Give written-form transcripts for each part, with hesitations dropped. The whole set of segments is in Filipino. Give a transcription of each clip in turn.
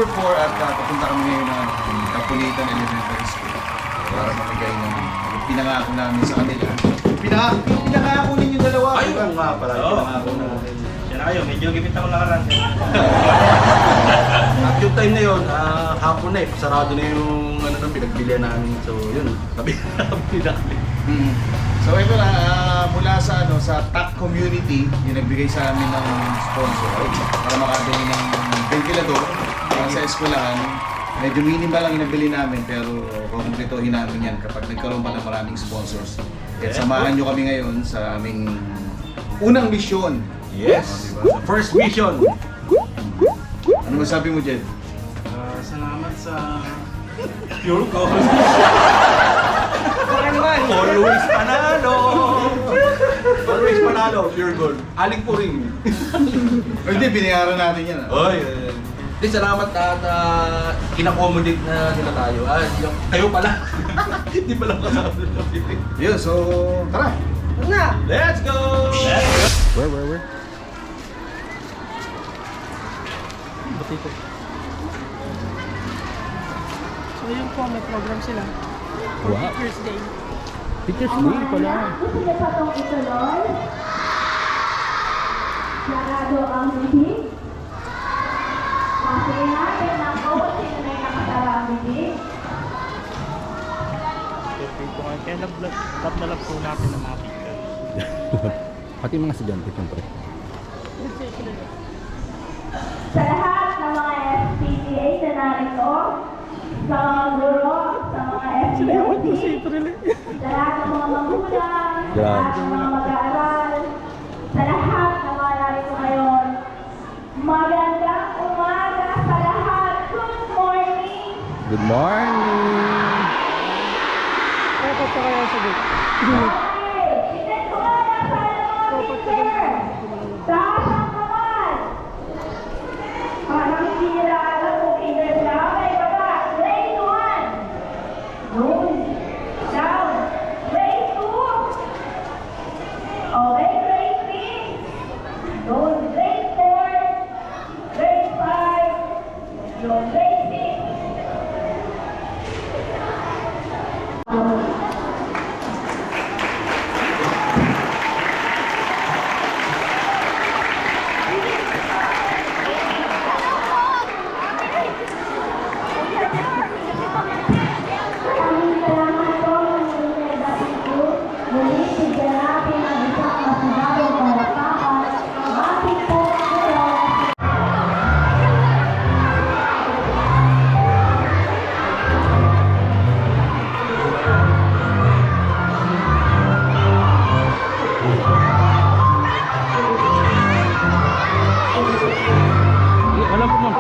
October 4 at papunta kami ngayon ng Kapulitan Elementary School para mamigay ng pinangako namin sa kanila. Pinangako ninyo dalawa. Ayun nga pala, pinangako namin. Yan na kayo, medyo gipit ako nakaraan. At yung time na yun, hapon na eh, sarado na yung ano nang pinagbilihan namin. So yun, sabi namin. So ito na, mula sa sa TAC community, yung nagbigay sa amin ng sponsor para makabili ng ventilador para sa eskwelahan. Medyo minimal lang yung nabili namin pero kukumpletuhin namin yan kapag nagkaroon pa ng maraming sponsors. At samahan nyo kami ngayon sa aming unang misyon. Yes! First mission! Ano masabi mo, Jed? Salamat sa Pure Gold. Always panalo! Always panalo, pure gold. Aling po rin. Hindi, binayaran natin yan. Oy, di salamat at in-accommodate na sila tayo. Kayo pala. Hindi pala kasama na pili. Yun, so tara! Let's go! Where? So yun po, may program sila. For Wow. Teacher's Day. Teacher's Day pala. Gusto niya pa itong ituloy. Sarado ang bibig. Kasi natin ang bawat sino na nakatara ang bibig. Kaya lab na lab po natin ng mga picture. Pati mga estudyante, siyempre. Sa lahat ng mga SPCA na narito, sa mga guro, sa mga FPA, sa lahat ng mga magulang, sa lahat ng mga mag-aaral, sa lahat ng mga narito ngayon, magandang umaga sa lahat. Good morning! Good morning! Dapat pa kaya sagot. Okay, tignan ko nga lang sa mga teacher. Taas ang kamay. Parang hindi nila alam kung either sila. Okay, baba. Grade 1. Noon. Down. Grade 2. Okay, grade 3. Noon. Grade 4. Grade 5. Yung grade 6. Maraming salamat po ng United Nations. Muli, bigyan natin ang isang masigabong palakpakan. Ang ating po Wala po ma'am.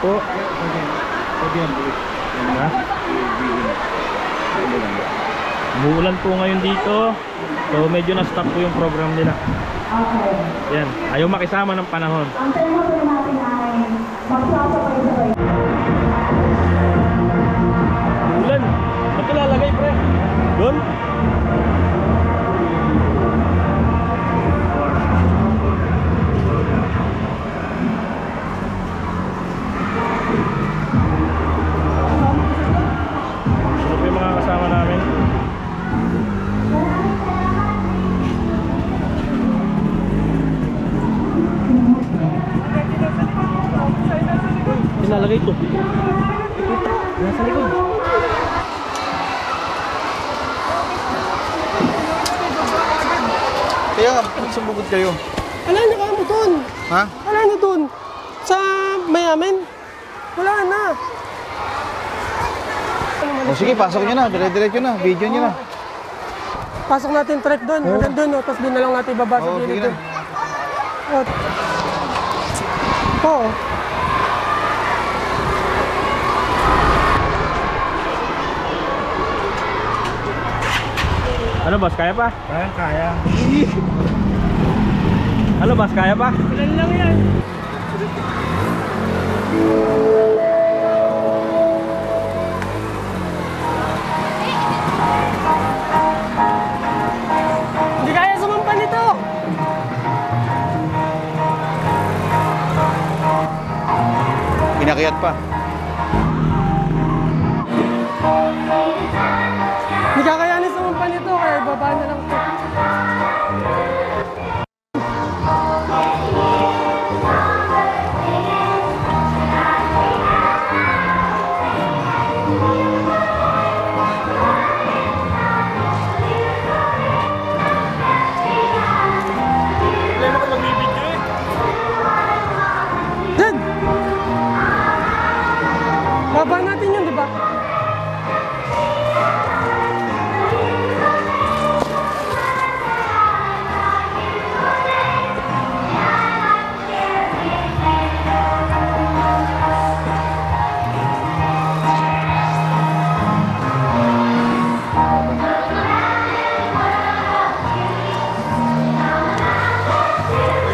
po. Ha? Umuulan po ngayon dito. So medyo na-stop po yung program nila. Okay. Yan, ayaw makisama ng panahon. Ang tema po natin ay magsasabay-sabay. Ulan. Ba't lalagay pre? Doon? to? Nasa likod. Kaya nga, sumugod kayo. Wala na kamo doon. Ha? Wala na doon. Sa Mayamin. Wala na. O sige, pasok nyo na. Dire-diretso na. Video nyo na. Pasok natin trek doon. Hanggang doon, no? Tapos doon na lang natin ibaba sa Oo, sige gilid na. doon. Oo. Ano boss, kaya pa? Kaya. Ano boss, kaya pa? Ilan lang yan. Hindi kaya sumampa nito. Pinakiyat pa. Hindi kakayanin sumampa nito. Kaya baba na lang ito. Dad! Baba natin yun, di ba?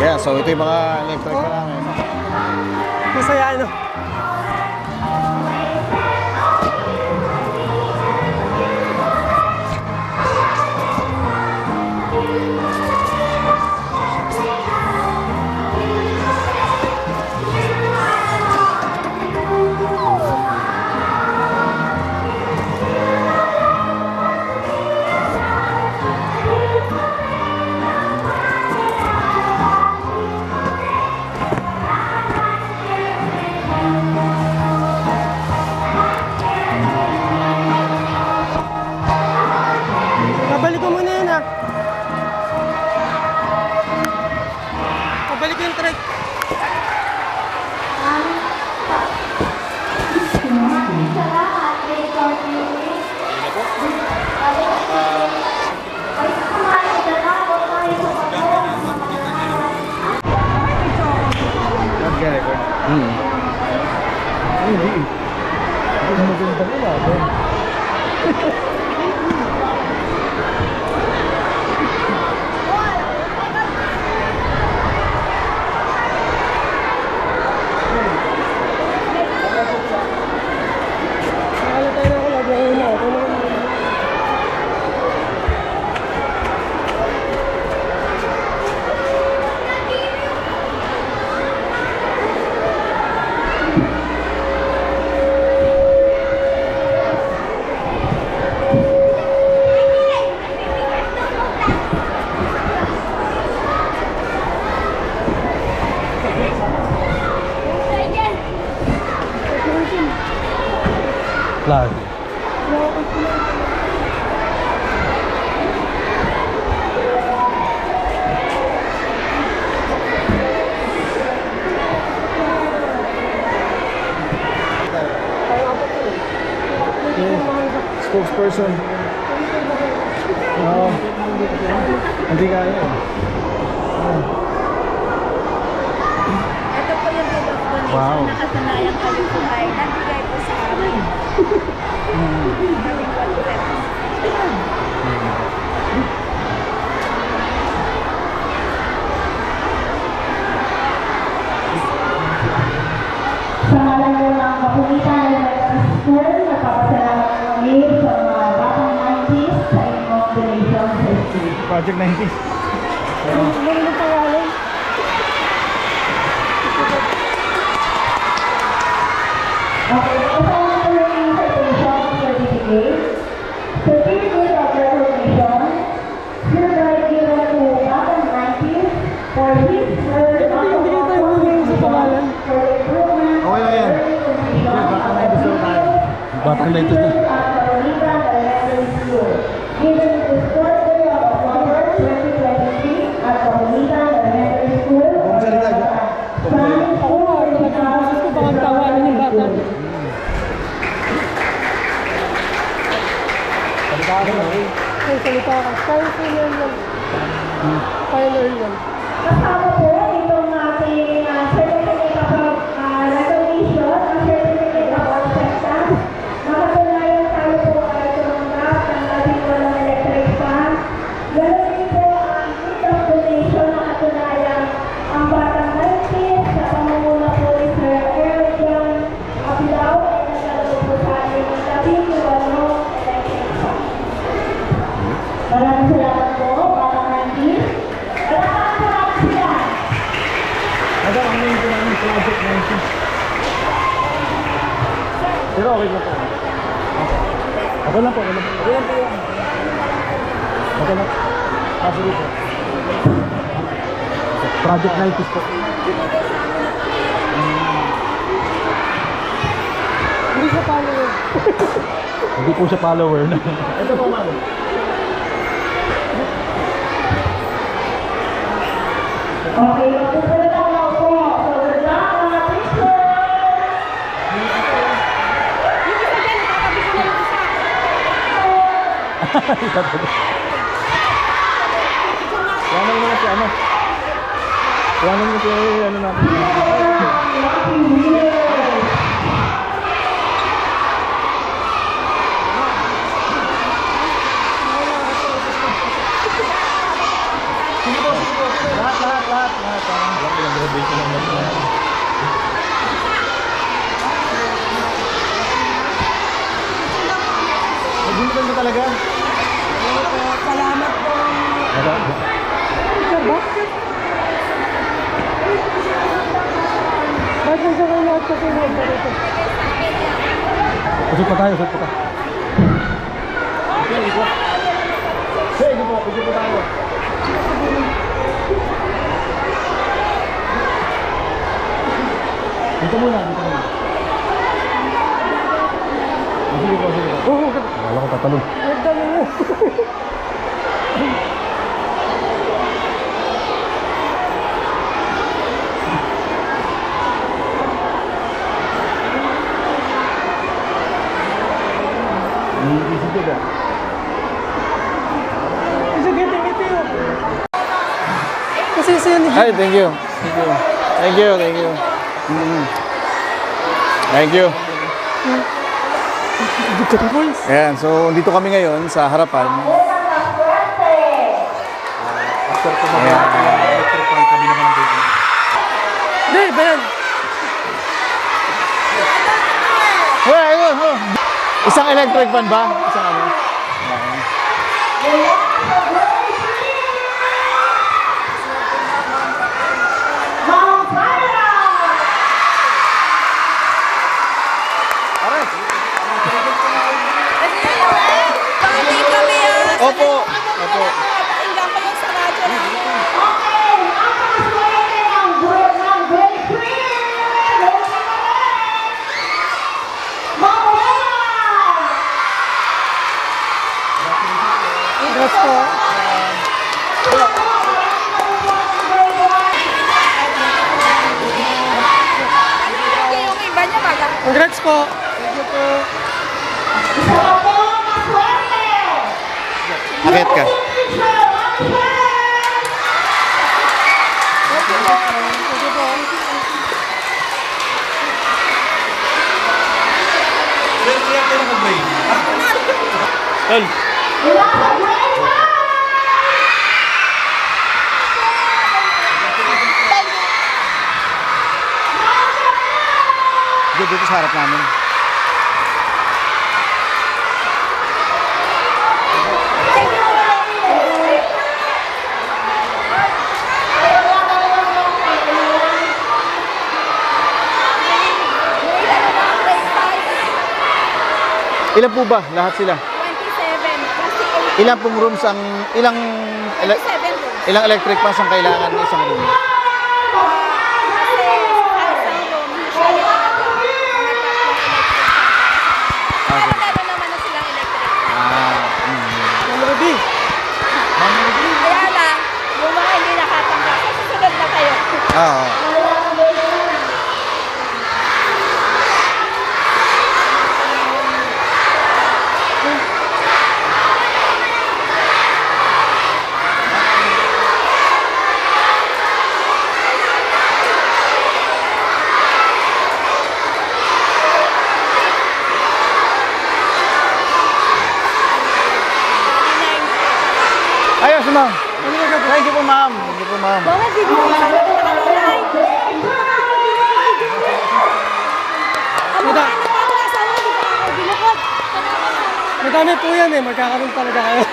Yeah, so ito yung mga electric na namin. Masaya, ano? Babalik ko muna yun, ha? Babalik ko yung trek. Salamat, Victor Music. Ay, kumain ka na. Huwag kayo sa pagod. Nag-record. Nakala tayo na ako. Lagi ang una. Ito naman. Flag. Spokesperson. Oo. Hindi kaya eh. Ito po yung bit of donation Wow. na kasanayan kayo po ay nagbigay po sa amin. Kaming concept. Sa ngalan po ng Kapulitan Elementary School, nagpapasalamat kami sa mga batang 90s sa inyong donation sa school. Project 90s. Meron ng pangalan. Okay, kasama po yung citation certificate, certificate of recognition, hereby given to batang 90s for his work Hindi tayo humingi sa pangalan. for the improvement Okay lang yan. of learning conditions Batang na ito. Given this third day of October 2023 at Comunidad Elementary School, Frank Ako nga, talagang boses ko baka tawanan yung bata. Ay, salita ka. Kaya final lang. Final lang. kasama po itong ating certificate of recognition, ang certificate of acceptance. Makatunayan tayo po ay tumanggap ng 18 electric fan. Ganun din po ang gift of donation na katunayan ang Batang Maltis sa pamumuno po ni Sir Eric John Abilao ay nagkalaro po sa ating 18 electric fan. Maraming salamat po, Batang Maltis. Salamat sila. Madam, ang name ko namin Project 19. Pero okay na po. Okay lang po, okay lang po. Okay lang po yan. Okay lang. Sige po. Project 90 po. Hindi siya follower. Hindi po siya follower na. Ito po, ma'am. Okay, magpupunta na po. So, good luck, mga teachers! Iwanan mo na si ano. Iwanan mo si ano natin. Lahat. Parang graduation lang naman. Nagbuntan ko talaga. Salamat po. Ikaw ba? Ba't nang sabay lahat sa pinag ba dito? Usap pa tayo. Okay, ikaw. Hey, ikaw po tayo. Dito muna. Sige po. Oo, Wala ko tatalon. nagdalo mo. Isip ko ba? Sige, tingiti yun. Kasi siya ni Ay, thank you. Thank you. Thank you. Ayan, so dito kami ngayon sa harapan. After ko mag-electric fan, kami naman ang baby. Hindi, ba yan? Ayun. Isang electric fan ba? Isang ano? Opo. Pakinggan ko yung sa radyo na. Okay, napakaswerte ng grade 3! Mamuhay! Congrats po. Yung iba niya baga. Congrats po. Thank you po. Isa pa po na swerte! Akit ka. Kaya kayo nag-grade. Tol. Mula sa grade 1! Dito sa harap namin. Ilan po ba? Lahat sila? 27. Kasi Ilang pong rooms ang... Ilang 27 rooms. ilang electric fans ang kailangan ng isang room? Kasi sa isang room, usually talaga, mga tatlong electric fan. Ayos, ma'am. Thank you po, ma'am. Thank you po, ma'am. Bakit di mo nakalay? Ang mukha ng mga asawa, di ba ako binukod? Madami po yan eh, magkakaroon talaga kayo.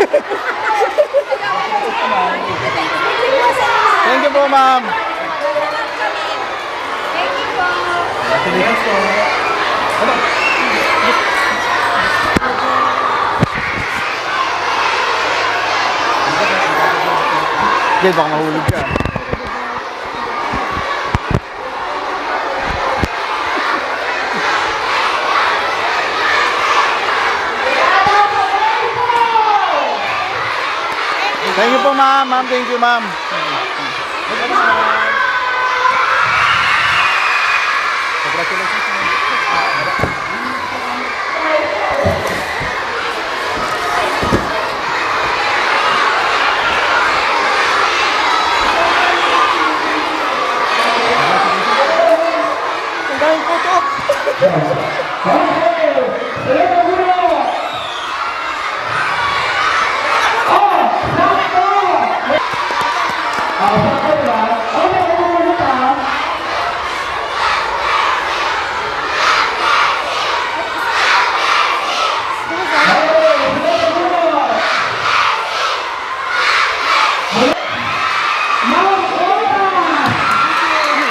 Thank you po, ma'am. Thank you po. Congratulations po. Jay, baka mahulog ka. Thank you po, ma'am. Ma'am, thank you, ma'am. Congratulations, ma'am. Ang daming photo.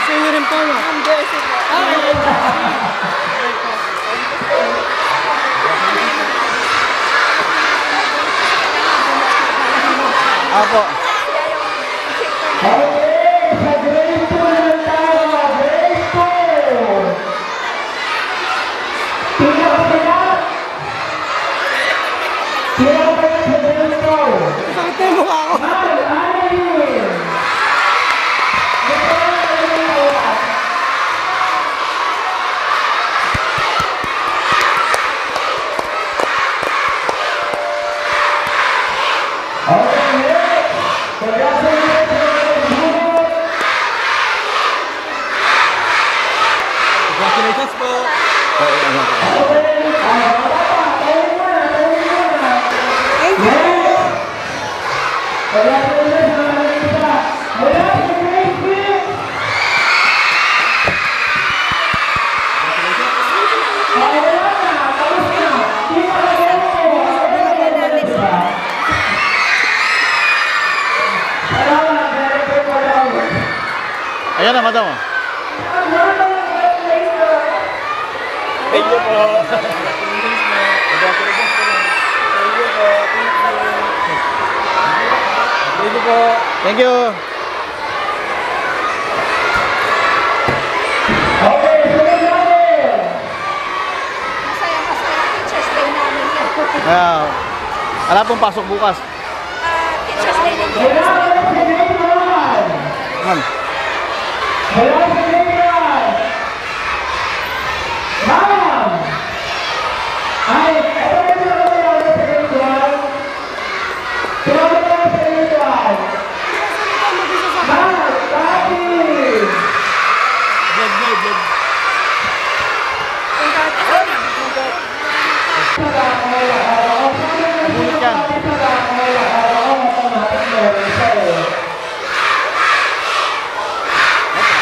Sa inyo rin po, no? Apo. Sakit na yung mukha ko. Congratulations po. Ayan na, madam. Thank you po. Thank you po. Thank you. Masaya Teacher's Day namin yan. Wala pong pasok bukas. Teacher's Day din yun. Ma'am.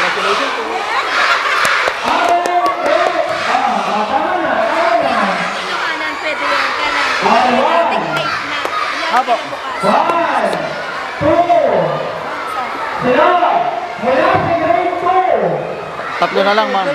Nabunot yan. Inumanan, pwede yun. Kailangan. Take na. Apo. Bukas. Tatlo na lang, ma'am.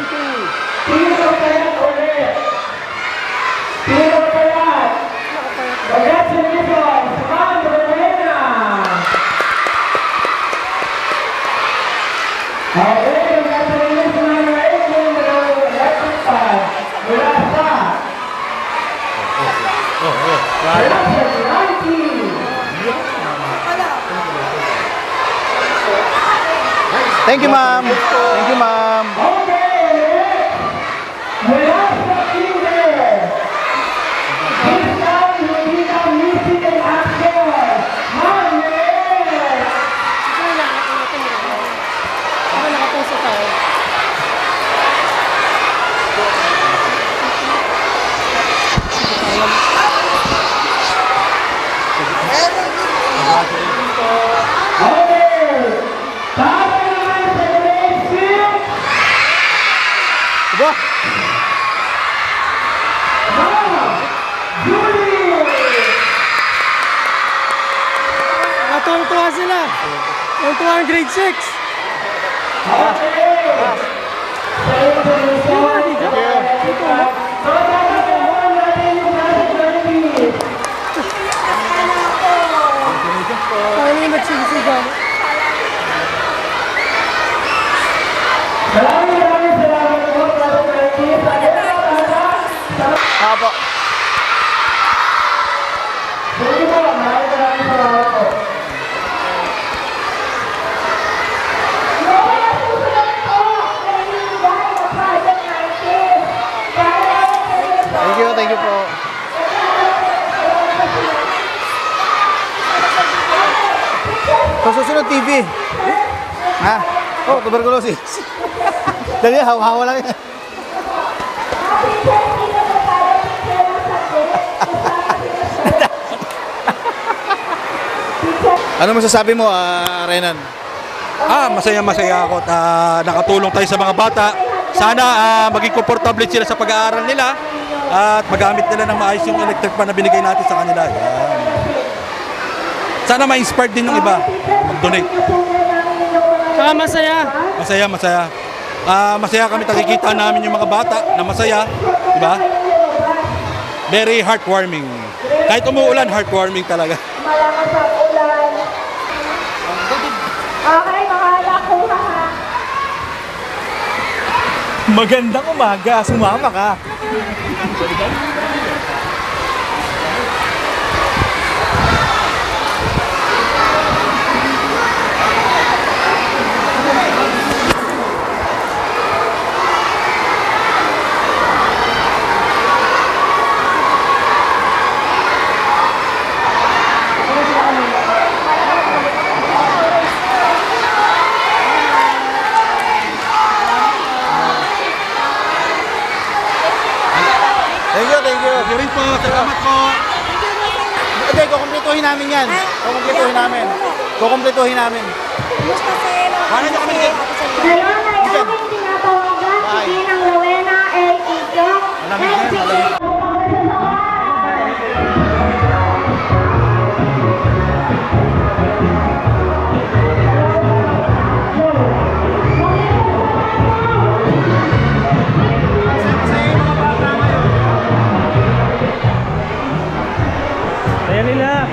Thank you, ma'am. Thank you, ma'am. Nakapost tayo. Congratulations. Yung tuwang grade 6. Ano yung nagsisigaw? Apo. Thank you po. Sa susunod TV. Ha? Oh, tuberculosis. Dali, hawa-hawa lang yan. Ano masasabi mo, Renan? Masaya-masaya ako at nakatulong tayo sa mga bata. Sana maging komportable sila sa pag-aaral nila at magamit nila ng maayos yung electric fan na binigay natin sa kanila. Yan. Sana ma-inspired din ng iba mag-donate. Saka masaya. Masaya. Masaya kami nakikita namin yung mga bata na masaya, di ba? Very heartwarming. Kahit umuulan, heartwarming talaga. Malakas ang ulan. Okay, makakakuha ha. Magandang umaga, sumama ka. Thank you. Thank you rin po. Salamat po. Okay, kukumpletuhin namin yan. Kukumpletuhin namin. Kumusta sa iyo? Paano niyo kami Ngayon ay aming tinatawagan si Ginang Rowena L. Igo. Ayan nila.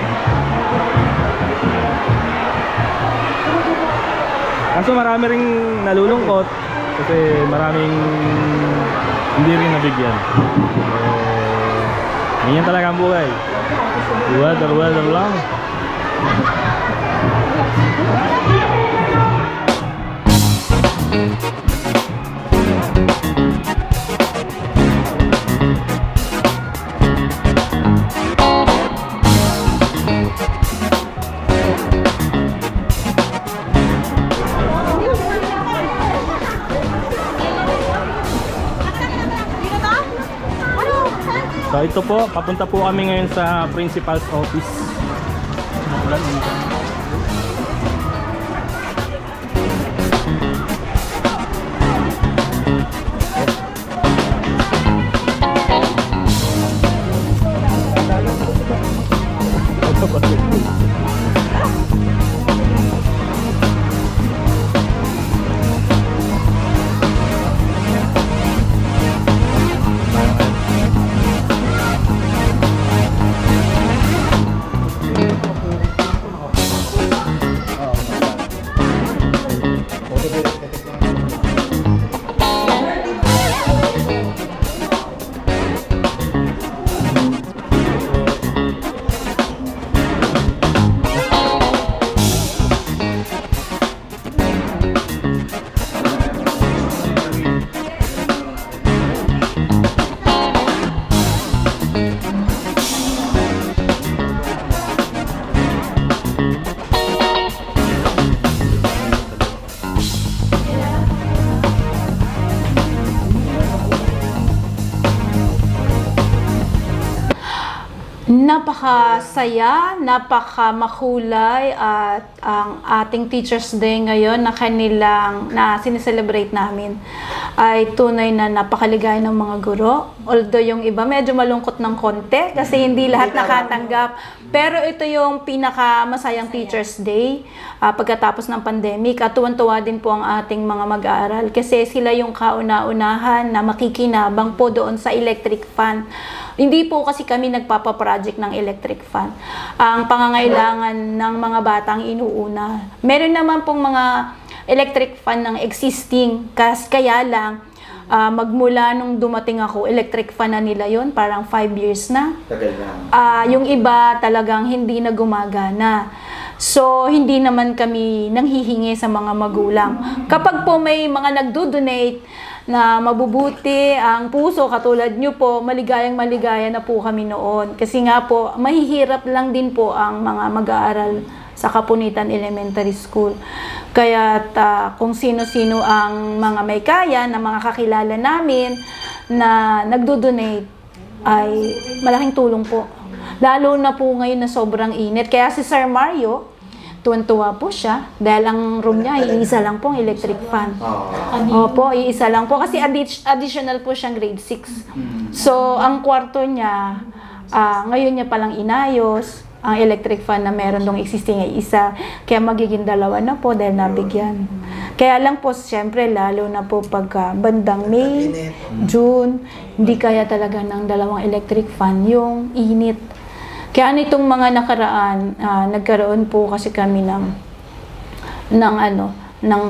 Kaso marami ring nalulungkot kasi maraming hindi rin nabigyan. Ganyan talaga ang buhay. Weather lang. So ito po, papunta po kami ngayon sa principal's office. Napakasaya, napakamakulay at ang ating Teachers Day ngayon na sineselebrate namin ay tunay na napakaligaya ng mga guro. Although yung iba medyo malungkot ng konti kasi hindi lahat nakatanggap. Pero ito yung pinakamasayang Teachers Day pagkatapos ng pandemic at tuwan-tuwa din po ang ating mga mag-aaral kasi sila yung kauna-unahan na makikinabang po doon sa electric fan. Hindi po kasi kami nagpapaproject ng electric fan. Ang pangangailangan ng mga batang inuuna. Meron naman pong mga electric fan ng existing, kaya lang, magmula nung dumating ako, electric fan na nila yon parang 5 years na. Tagal na. Yung iba talagang hindi na gumagana. So, hindi naman kami nanghihingi sa mga magulang. Kapag po may mga nagdo-donate na mabubuti ang puso, katulad nyo po, maligayang-maligaya na po kami noon. Kasi nga po, mahihirap lang din po ang mga mag-aaral sa Kapunitan Elementary School. Kaya kung sino-sino ang mga may kaya na mga kakilala namin na nagdo-donate, ay malaking tulong po. Lalo na po ngayon na sobrang init. Kaya si Sir Mario, tuwan-tuwa po siya dahil ang room niya iisa lang pong electric fan. Opo, iisa lang po kasi additional po siyang grade 6. So, ang kwarto niya, ngayon niya palang inayos. Ang electric fan na meron dong existing ay isa. Kaya magiging 2 na po dahil nabigyan. Kaya lang po, siyempre, lalo na po pagka bandang May, June, hindi kaya talaga ng 2 electric fan yung init. Kaya nitong mga nakaraan, nagkaroon po kasi kami ng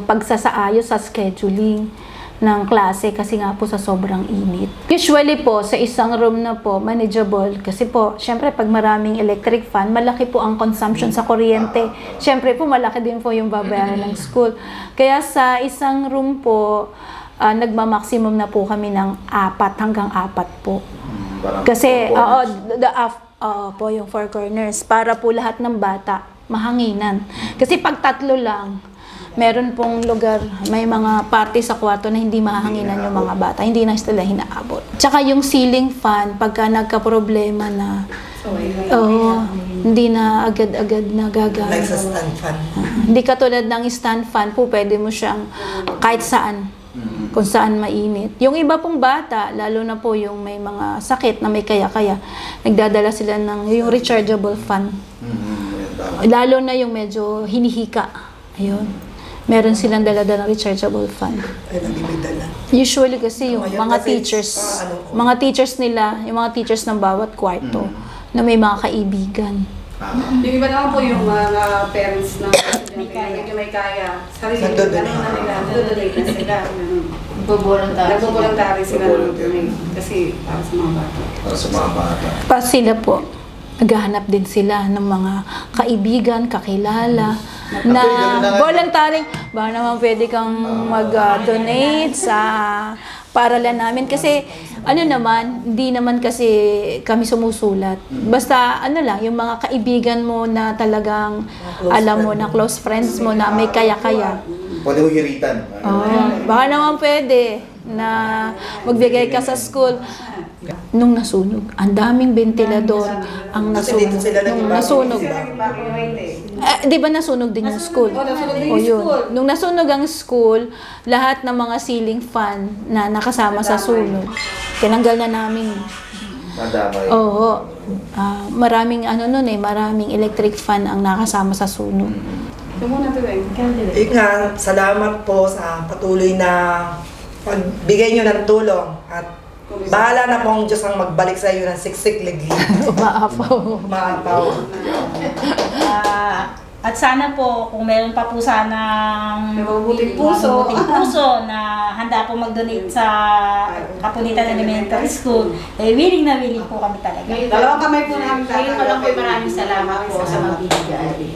pagsasaayos sa scheduling ng klase kasi nga po sa sobrang init. Usually po, sa isang room na po, manageable. Kasi po, syempre, pag maraming electric fan, malaki po ang consumption sa kuryente. Syempre po, malaki din po yung babayaran ng school. Kaya sa isang room po, nagma-maximum na po kami ng 4 hanggang 4 po. Kasi, po yung 4 corners para po lahat ng bata mahanginan. Kasi pag 3 lang, meron pong lugar, may mga party sa kwarto na hindi mahanginan yung mga bata. Hindi na sila hinaabot. Tsaka yung ceiling fan, pagka nagka-problema na, hindi na agad-agad na gagamit. Like sa stand fan. Hindi katulad ng stand fan po, pwede mo siyang kahit saan. Kung saan mainit. Yung iba pong bata, lalo na po yung may mga sakit na may kaya-kaya, nagdadala sila ng yung rechargeable fan. Lalo na yung medyo hinihika. Ayun. Meron silang dala-dala ng rechargeable fan. Usually kasi yung mga teachers nila, yung mga teachers ng bawat kwarto, na may mga kaibigan. Yung iba naman po yung mga parents na medyo may kaya. Sarili na nila, nagdo-donate na sila. Nagbo-voluntary sila ng kasi para sa mga bata. Para sa mga bata. Pa sila po, naghahanap din sila ng mga kaibigan, kakilala, na voluntary. Baka naman pwede kang mag-donate sa paaralan namin. Kasi, hindi naman kasi kami sumusulat. Basta, yung mga kaibigan mo na talagang, alam mo na close friends mo na may kaya-kaya. Pwede mo hiritan. Baka naman pwede na magbigay ka sa school. Nung nasunog, ang daming ventilador ang nasunog. Nung nasunog. Di ba nasunog din yung school? Yun. Nung nasunog ang school, lahat ng mga ceiling fan na nakasama sa sunog, tinanggal na namin. Madamay. Oo. Maraming maraming electric fan ang nakasama sa sunog. Salamat po sa patuloy na pagbigay nyo ng tulong at bahala na po ang Diyos ang magbalik sa iyo ng siksik liglig. Umaapaw. At sana po, kung meron pa po sanang mabuting puso na handa po mag-donate sa Kapunitan Elementary School, willing na willing po kami talaga. Dalawang kamay po namin. Maraming salamat po sa magbibigay.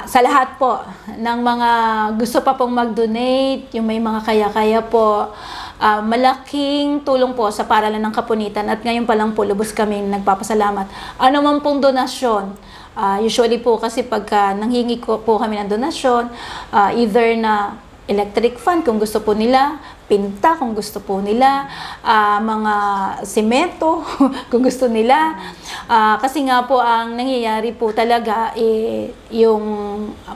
Sa lahat po ng mga gusto pa pong mag-donate, yung may mga kaya-kaya po, malaking tulong po sa paaralan ng Kapunitan at ngayon pa lang po lubos kami nagpapasalamat. Ano man pong donasyon, usually po kasi pagka nanghingi po kami ng donasyon, either na electric fan kung gusto po nila, pinta kung gusto po nila, mga semento kung gusto nila. Kasi nga po ang nangyayari po talaga yung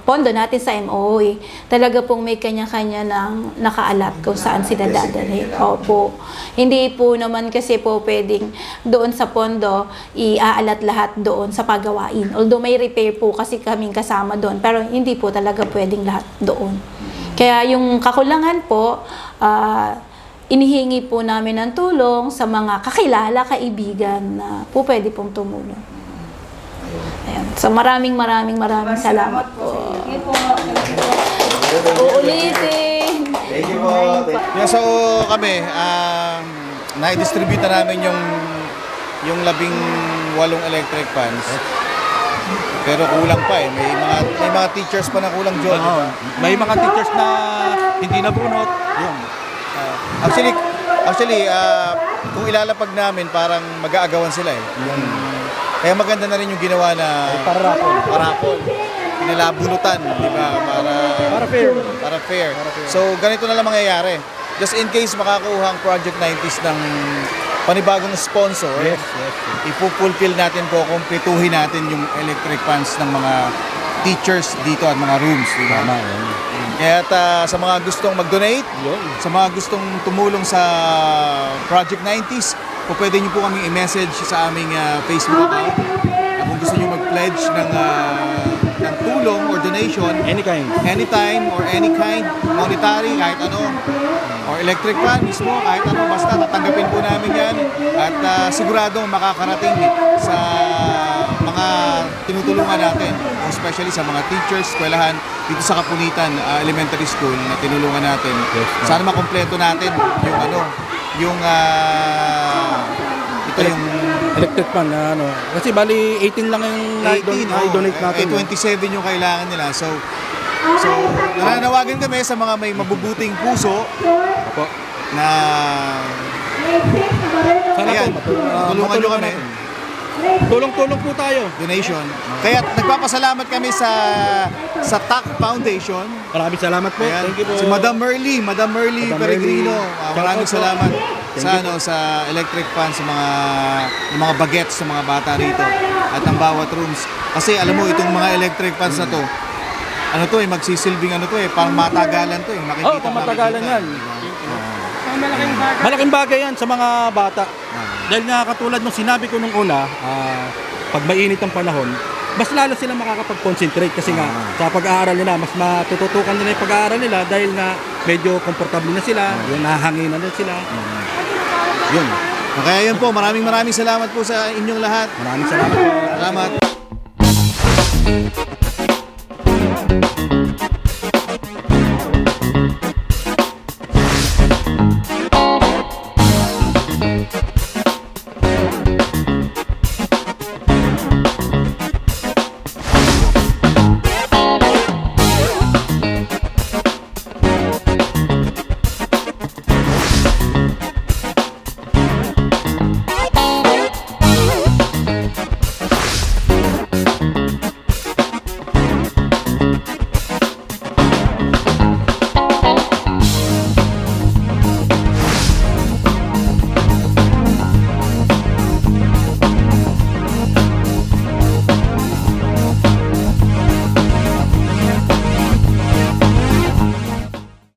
pondo natin sa MOE, talaga pong may kanya-kanya ng nakaalat kung saan sila dadalhin. Opo. Hindi po naman kasi po pwedeng doon sa pondo iaalat lahat doon sa pagawain. Although may repair po kasi kaming kasama doon, pero hindi po talaga pwedeng lahat doon. Kaya yung kakulangan po, inihingi po namin ng tulong sa mga kakilala, kaibigan na po pwede pong tumulong. Ayan. So maraming salamat po. Uulitin. Thank you po. Yeah, so kami, na-distribute na namin yung 18 electric fans. Pero kulang pa eh. May mga teachers pa na kulang, John. May mga teachers na hindi nabunot. Yun. Actually, kung ilalapag namin, parang mag-aagawan sila eh. Kaya maganda na rin yung ginawa na parapol. Pinilabunutan, di ba? Para fair. So, ganito na lang mangyayari. Just in case makakuha ang Project 90s ng panibagong sponsor, ipupulfill natin po, kumpletuhin natin yung electric fans ng mga teachers dito at mga rooms, di ba? Kaya sa mga gustong mag-donate, sa mga gustong tumulong sa Project 90s, po pwede nyo po kami i-message sa aming Facebook account. Kung gusto nyo mag-pledge ng tulong or donation, anytime or any kind, monetary, kahit ano, or electric fan mismo, kahit ano, basta tatanggapin po namin yan at siguradong makakarating sa mga tinutulungan natin, especially sa mga teachers, eskwelahan dito sa Kapunitan Elementary School na tinulungan natin. Sana makompleto natin yung electric fan na kasi bali 18 lang yung i-donate natin. 27 yung kailangan nila. So nananawagan kami sa mga may mabubuting puso na tulungan nyo kami. Tulong-tulong po tayo. Donation. Kaya nagpapasalamat kami sa TAC Foundation. Maraming salamat po. Ayan. Thank you po. Si Madam Merly Peregrino. Maraming salamat sa electric fan, sa mga bagets sa mga bata rito at ang bawat rooms. Kasi alam mo itong mga electric fans na to, magsisilbing parang matagalan to eh. Makikita matagalan yan. Malaking bagay yan sa mga bata. Dahil nga katulad nung sinabi ko nung una, pag mainit ang panahon, mas lalo sila makakapag-concentrate kasi nga sa pag-aaral nila, mas matututukan nila yung pag-aaral nila dahil nga medyo komportable na sila, yung nahanginan na sila. Yun. Kaya yun po, maraming salamat po sa inyong lahat. Maraming salamat po. Salamat.